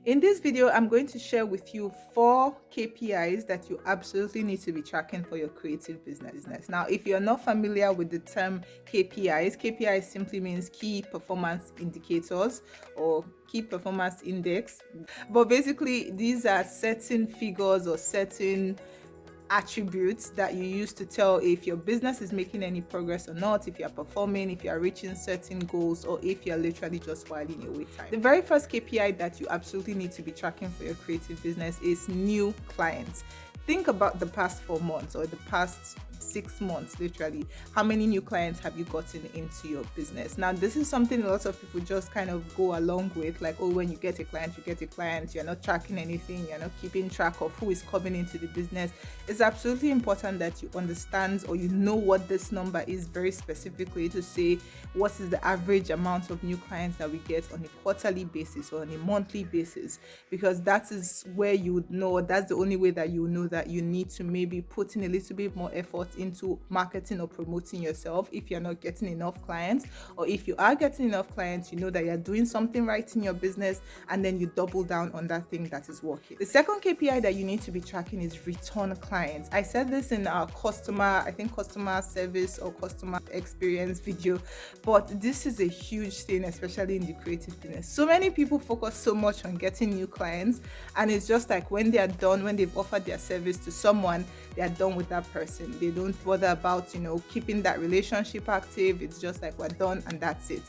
In this video, I'm going to share with you 4 KPIs that you absolutely need to be tracking for your creative business. Now, if you're not familiar with the term KPIs simply means key performance indicators or key performance index. But basically, these are certain figures or certain attributes that you use to tell if your business is making any progress or not, if you're performing, if you're reaching certain goals, or if you're literally just whiling away time. The very first KPI that you absolutely need to be tracking for your creative business is new clients. Think about the past 4 months or the past 6 months, literally. How many new clients have you gotten into your business? Now, this is something a lot of people just kind of go along with, like, oh, when you get a client, you get a client. You're not tracking anything, you're not keeping track of who is coming into the business. It's absolutely important that you understand or you know what this number is very specifically to say what is the average amount of new clients that we get on a quarterly basis or on a monthly basis, because that is where you would know, that's the only way that you know that you need to maybe put in a little bit more effort into marketing or promoting yourself if you're not getting enough clients, or if you are getting enough clients, you know that you're doing something right in your business, and then you double down on that thing that is working. The second KPI that you need to be tracking is return clients. I said this in our customer service or customer experience video, but this is a huge thing, especially in the creative business. So many people focus so much on getting new clients, and it's just like when they are done, when they've offered their service to someone, they are done with that person. They don't bother about, keeping that relationship active. It's just like we're done and that's it.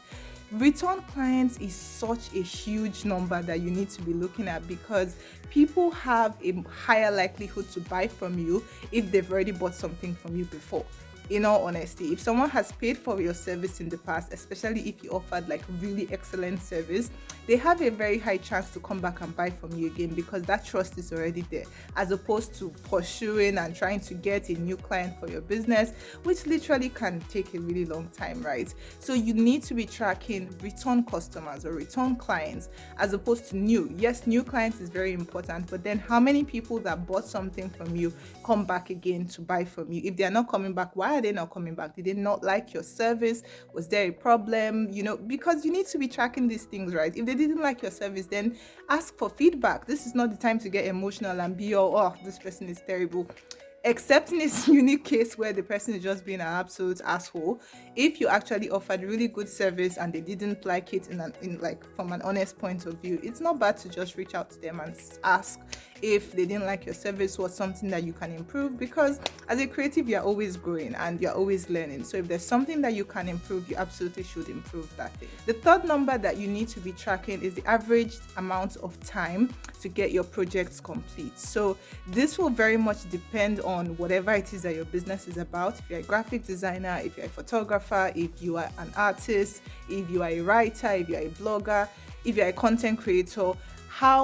Return clients is such a huge number that you need to be looking at, because people have a higher likelihood to buy from you if they've already bought something from you before. In all honesty, if someone has paid for your service in the past, especially if you offered like really excellent service, they have a very high chance to come back and buy from you again, because that trust is already there, as opposed to pursuing and trying to get a new client for your business, which literally can take a really long time, right? So you need to be tracking return customers or return clients as opposed to new. Yes, new clients is very important, but then how many people that bought something from you come back again to buy from you? If they're not coming back, why are they not coming back? Did they not like your service? Was there a problem? Because you need to be tracking these things, right? If they didn't like your service, then ask for feedback. This is not the time to get emotional and be all, oh, this person is terrible. Except in this unique case where the person is just being an absolute asshole. If you actually offered really good service and they didn't like it from an honest point of view, it's not bad to just reach out to them and ask if they didn't like your service, what's something that you can improve, because as a creative, you're always growing and you're always learning. So if there's something that you can improve, you absolutely should improve that thing. The third number that you need to be tracking is the average amount of time to get your projects complete. So this will very much depend on whatever it is that your business is about. If you're a graphic designer, if you're a photographer, if you are an artist, if you are a writer, if you're a blogger, if you're a content creator,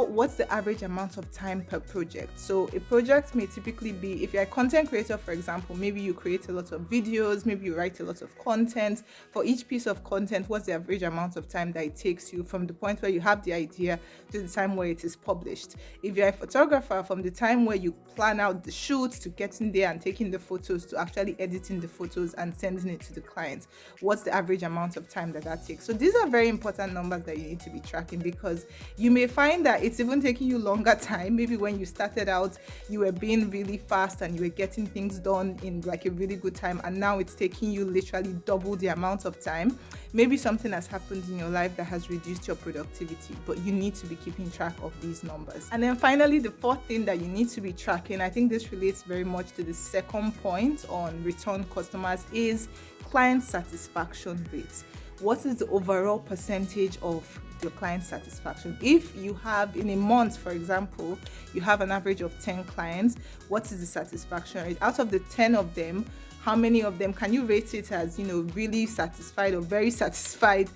what's the average amount of time per project? So a project may typically be, if you're a content creator, for example, maybe you create a lot of videos, maybe you write a lot of content. For each piece of content, what's the average amount of time that it takes you from the point where you have the idea to the time where it is published? If you're a photographer, from the time where you plan out the shoots to getting there and taking the photos to actually editing the photos and sending it to the client, what's the average amount of time that takes? So these are very important numbers that you need to be tracking, because you may find that it's even taking you longer time. Maybe when you started out, you were being really fast and you were getting things done in like a really good time, and now it's taking you literally double the amount of time. Maybe something has happened in your life that has reduced your productivity, but you need to be keeping track of these numbers. And then finally, the fourth thing that you need to be tracking, I think this relates very much to the second point on return customers, is client satisfaction rates. What is the overall percentage of your client satisfaction? If you have, in a month, for example, you have an average of 10 clients, what is the satisfaction rate? Out of the 10 of them, how many of them can you rate it as, really satisfied or very satisfied,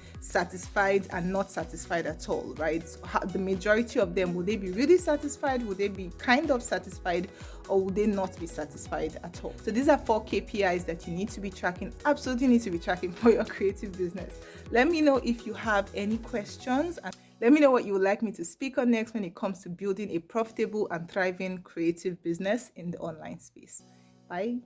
and not satisfied at all, right? So the majority of them, will they be really satisfied? Will they be kind of satisfied? Or will they not be satisfied at all? So these are 4 KPIs that you need to be tracking, absolutely need to be tracking for your creative business. Let me know if you have any questions, and let me know what you would like me to speak on next when it comes to building a profitable and thriving creative business in the online space. Bye.